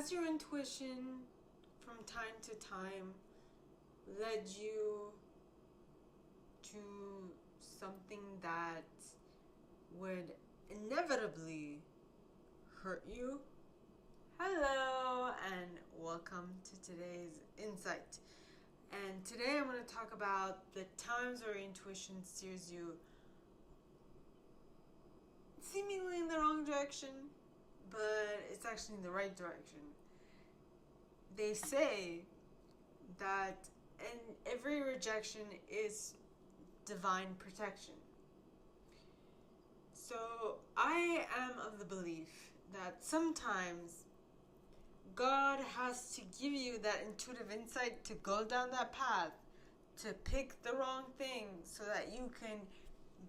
Has your intuition from time to time led you to something that would inevitably hurt you? Hello and welcome to today's insight. And today I'm going to talk about the times where intuition steers you seemingly in the wrong direction, but it's actually in the right direction. They say that in every rejection is divine protection. So I am of the belief that sometimes God has to give you that intuitive insight to go down that path, to pick the wrong thing so that you can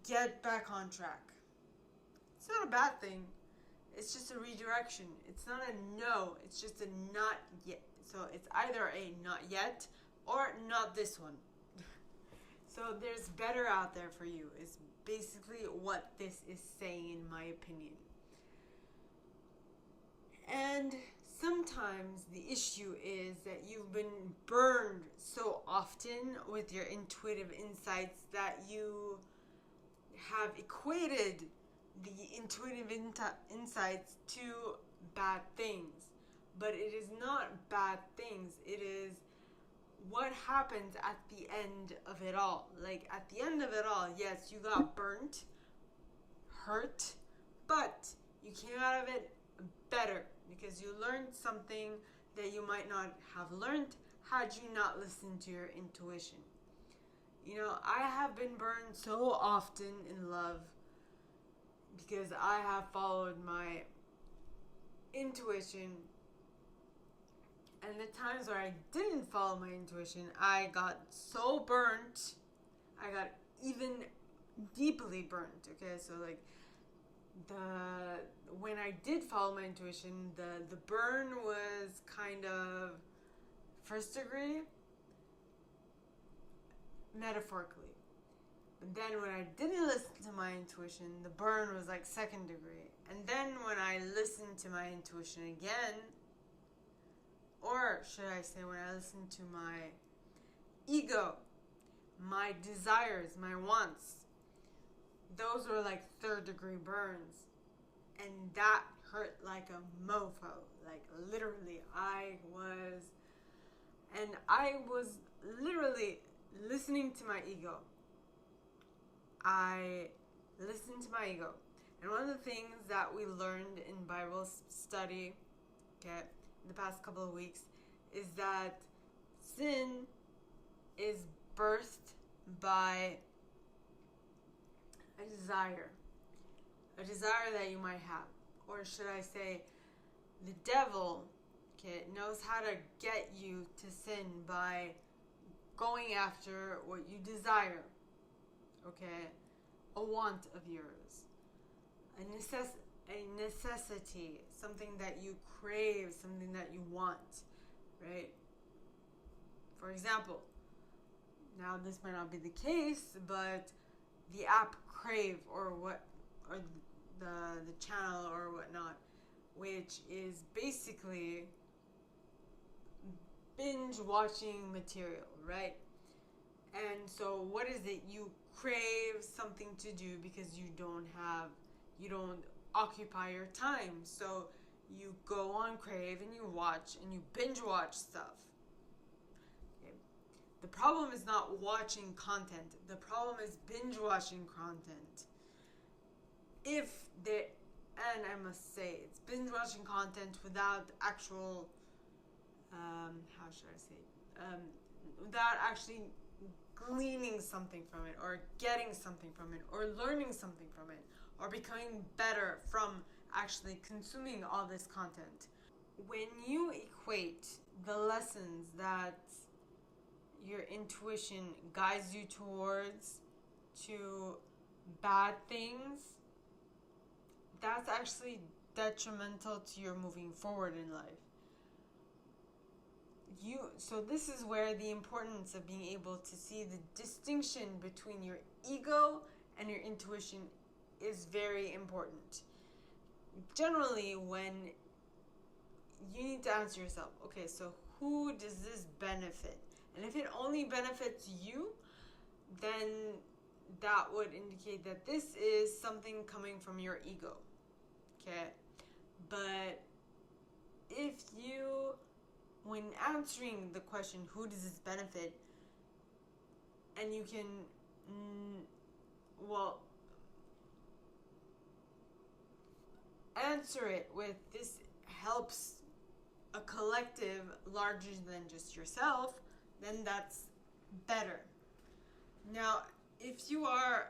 get back on track. It's not a bad thing. It's just a redirection. It's not a no. It's just a not yet. So it's either a not yet or not this one. So there's better out there for you is basically what this is saying, in my opinion. And sometimes the issue is that you've been burned so often with your intuitive insights that you have equated the intuitive insights to bad things. But it is not bad things. It is what happens at the end of it all. Like, at the end of it all, yes, you got burnt, hurt, but you came out of it better because you learned something that you might not have learned had you not listened to your intuition. You know, I have been burned so often in love because I have followed my intuition. And the times where I didn't follow my intuition, I got so burnt. I got even deeply burnt. Okay, so like when I did follow my intuition, the burn was kind of first degree, metaphorically. But then when I didn't listen to my intuition, the burn was like second degree. And then when I listened to my intuition again, or should I say when I listened to my ego, my desires, my wants, those were like third degree burns. And that hurt like a mofo. Like literally, I was literally listening to my ego. I listened to my ego. And one of the things that we learned in Bible study, okay, in the past couple of weeks, is that sin is birthed by a desire that you might have. Or should I say, the devil, okay, knows how to get you to sin by going after what you desire, okay, a want of yours, a necessity, something that you crave, something that you want, right? For example, now this might not be the case, but the app Crave or the channel or whatnot, which is basically binge watching material, right? And so what is it? You crave something to do because you don't occupy your time. So you go on Crave and you watch and you binge watch stuff. Okay. The problem is not watching content. The problem is binge watching content. And I must say, it's binge watching content without actual, without actually gleaning something from it, or getting something from it, or learning something from it, or becoming better from actually consuming all this content. When you equate the lessons that your intuition guides you towards to bad things, that's actually detrimental to your moving forward in life. So this is where the importance of being able to see the distinction between your ego and your intuition is very important. Generally, when you need to answer yourself, okay, so who does this benefit? And if it only benefits you, then that would indicate that this is something coming from your ego. Okay? But if you, when answering the question, who does this benefit, and you can, well, answer it with this helps a collective larger than just yourself, then that's better. Now, if you are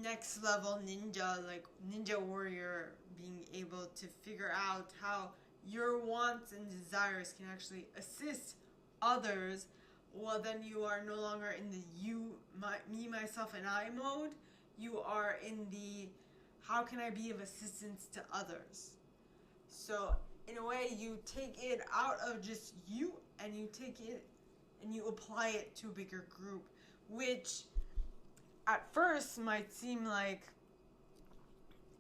next level ninja, like ninja warrior, being able to figure out how your wants and desires can actually assist others, well, then you are no longer in the me, myself, and I mode. You are in the how can I be of assistance to others. So, in a way, you take it out of just you and you take it and you apply it to a bigger group, which at first might seem like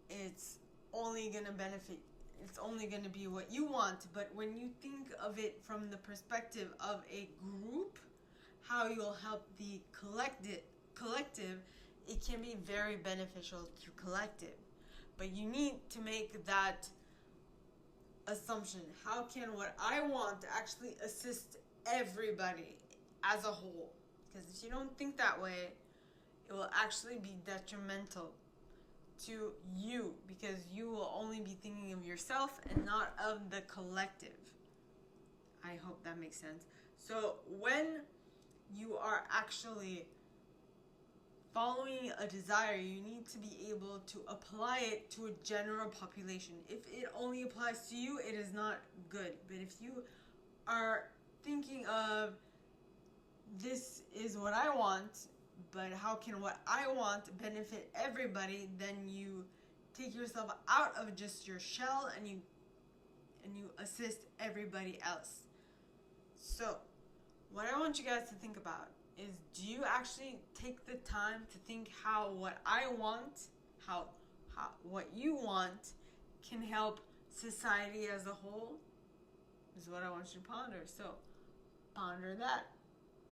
it's only going to benefit, it's only going to be what you want, but when you think of it from the perspective of a group, how you'll help the collective, it can be very beneficial to collective. But you need to make that assumption. How can what I want actually assist everybody as a whole? Because if you don't think that way, it will actually be detrimental to you, because you will only be thinking of yourself and not of the collective. I hope that makes sense. So when you are actually following a desire, you need to be able to apply it to a general population. If it only applies to you, it is not good. But if you are thinking of, this is what I want, but how can what I want benefit everybody, then you take yourself out of just your shell and you assist everybody else. So what I want you guys to think about is, do you actually take the time to think how what I want, how what you want can help society as a whole? Is what I want you to ponder. So ponder that.